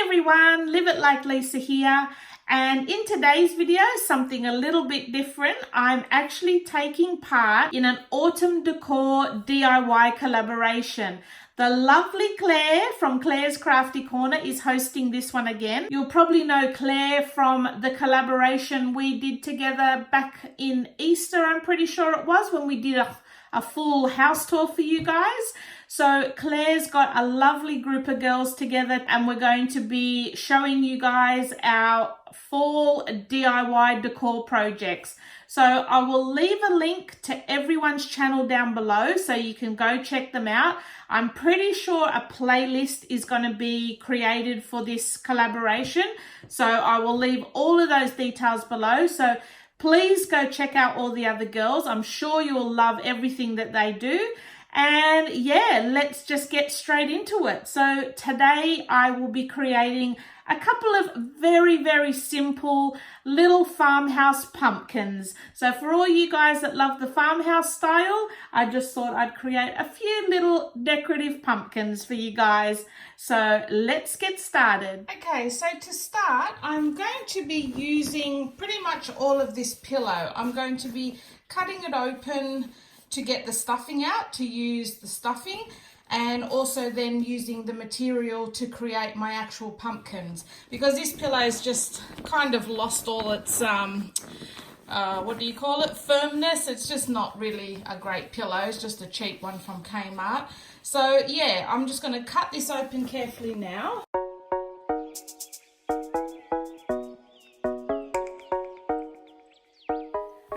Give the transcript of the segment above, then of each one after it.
everyone, Live It Like Lisa here, and in today's video, something a little bit different. I'm actually taking part in an autumn decor DIY collaboration. The lovely Claire from Claire's Crafty Corner is hosting this one again. You'll probably know Claire from the collaboration we did together back in Easter, I'm pretty sure it was, when we did a full house tour for you guys. So Claire's got a lovely group of girls together and we're going to be showing you guys our fall DIY decor projects. So I will leave a link to everyone's channel down below so you can go check them out. I'm pretty sure a playlist is going to be created for this collaboration. So I will leave all of those details below. So please go check out all the other girls. I'm sure you'll love everything that they do. And yeah, let's just get straight into it. So today I will be creating a couple of very simple little farmhouse pumpkins. So for all you guys that love the farmhouse style, I just thought I'd create a few little decorative pumpkins for you guys. So let's get started. Okay, so to start, I'm going to be using pretty much all of this pillow. I'm going to be cutting it open to get the stuffing out, to use the stuffing, and also then using the material to create my actual pumpkins, because this pillow's just kind of lost all its what do you call it, firmness. It's just not really a great pillow, it's just a cheap one from Kmart. So yeah, I'm just going to cut this open carefully now.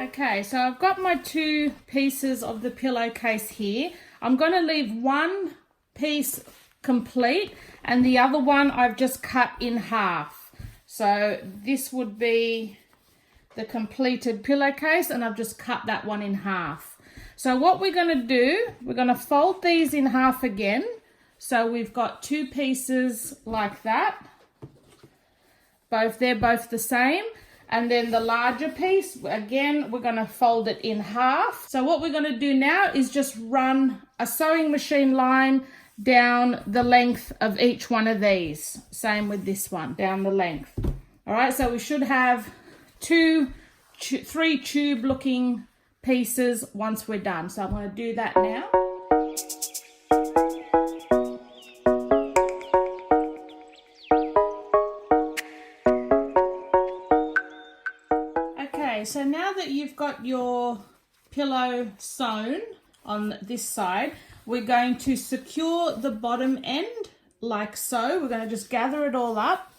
Okay, so I've got my two pieces of the pillowcase here. I'm going to leave one piece complete and the other one I've just cut in half. So this would be the completed pillowcase and I've just cut that one in half. So what we're going to do, we're going to fold these in half again. So we've got two pieces like that. They're both the same. And then the larger piece, again, we're going to fold it in half. So what we're going to do now is just run a sewing machine line down the length of each one of these. Same with this one, down the length. All right, so we should have three tube looking pieces once we're done. So I'm going to do that now. So now that you've got your pillow sewn on this side, we're going to secure the bottom end like so. We're going to just gather it all up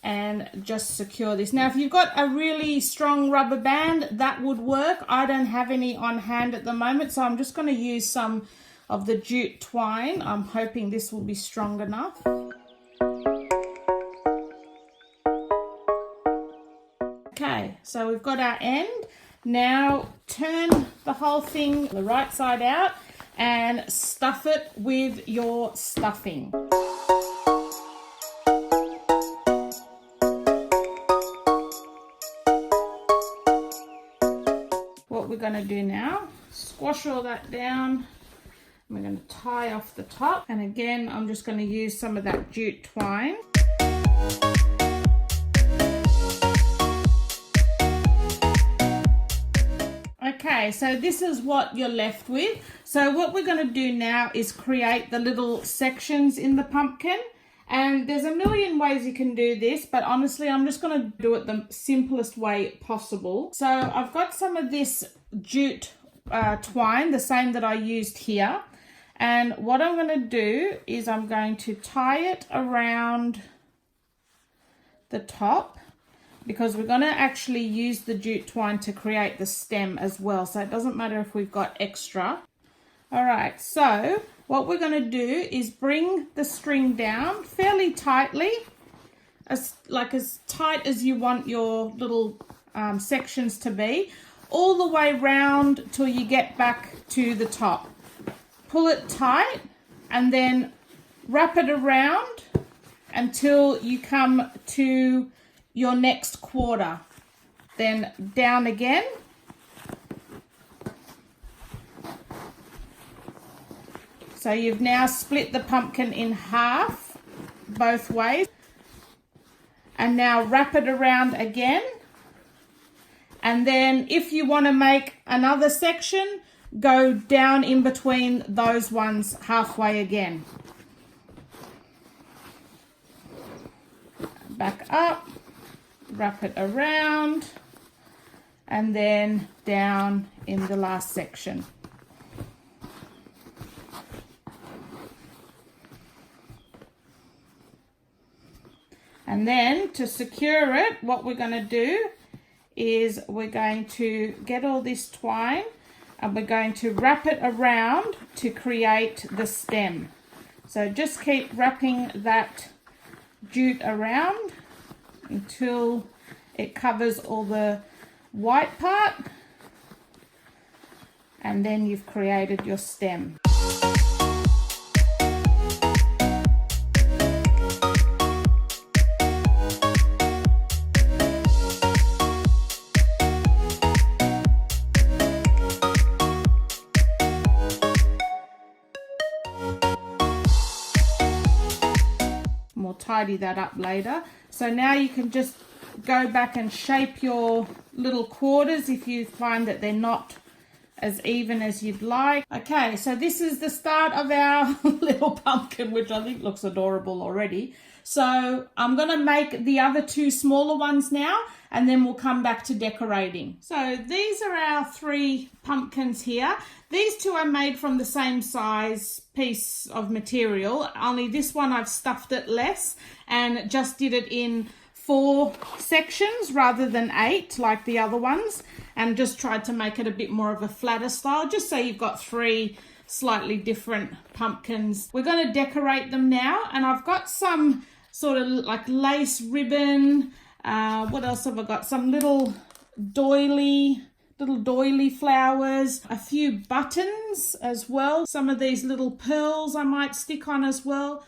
and just secure this. Now, if you've got a really strong rubber band, that would work. I don't have any on hand at the moment, so I'm just going to use some of the jute twine. I'm hoping this will be strong enough. Okay, so we've got our end. Now turn the whole thing the right side out and stuff it with your stuffing. What we're going to do now, squash all that down. We're going to tie off the top, and again I'm just going to use some of that jute twine. Okay, so this is what you're left with. So what we're going to do now is create the little sections in the pumpkin. And there's a million ways you can do this, but honestly, I'm just going to do it the simplest way possible. So I've got some of this jute twine, the same that I used here. And what I'm going to do is I'm going to tie it around the top, because we're going to actually use the jute twine to create the stem as well. So it doesn't matter if we've got extra. All right, so what we're going to do is bring the string down fairly tightly, as tight as you want your little sections to be, all the way round till you get back to the top. Pull it tight and then wrap it around until you come to your next quarter, then down again, So you've now split the pumpkin in half both ways. And now wrap it around again. And then if you want to make another section, go down in between those ones halfway again. Back up, wrap it around, and then down in the last section. And then to secure it, what we're going to do is we're going to get all this twine and we're going to wrap it around to create the stem. So just keep wrapping that jute around until it covers all the white part, and then you've created your stem. We'll tidy that up later. So now you can just go back and shape your little quarters if you find that they're not as even as you'd like. Okay, so this is the start of our little pumpkin, which I think looks adorable already. So I'm going to make the other two smaller ones now, and then we'll come back to decorating. So these are our 3 pumpkins here. These 2 are made from the same size piece of material, only this one I've stuffed it less and just did it in 4 sections rather than 8 like the other ones, and just tried to make it a bit more of a flatter style, just so you've got 3 slightly different pumpkins. We're going to decorate them now, and I've got some sort of like lace ribbon. What else have I got? Some little doily flowers, a few buttons as well. Some of these little pearls I might stick on as well.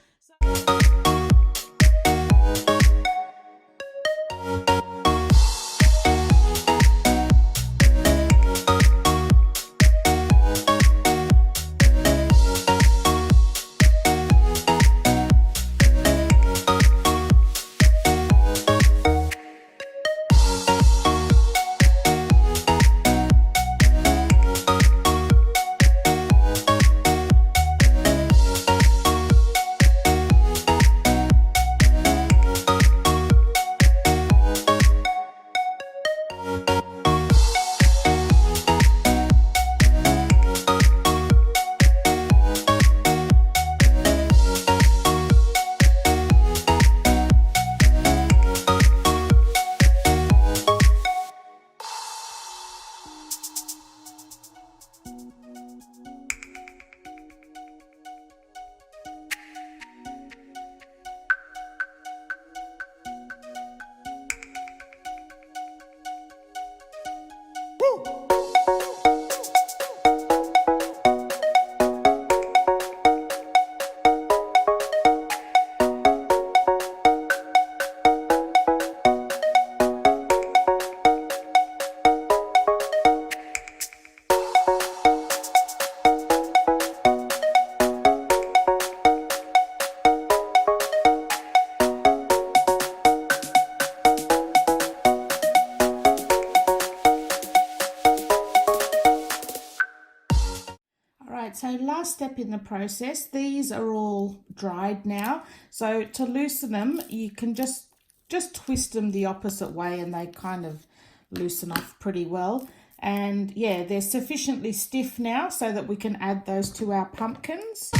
So last step in the process, these are all dried now. So to loosen them, you can just twist them the opposite way and they kind of loosen off pretty well. And yeah, they're sufficiently stiff now so that we can add those to our pumpkins.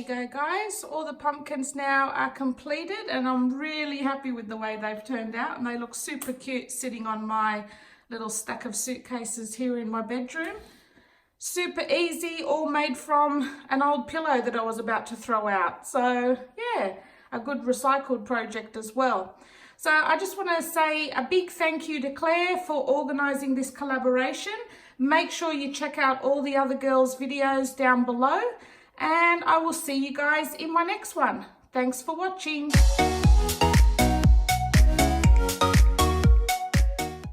Go guys, all the pumpkins now are completed and I'm really happy with the way they've turned out, and they look super cute sitting on my little stack of suitcases here in my bedroom. Super easy, all made from an old pillow that I was about to throw out. So yeah, a good recycled project as well. So I just want to say a big thank you to Claire for organising this collaboration. Make sure you check out all the other girls' videos down below, and I will see you guys in my next one. Thanks for watching.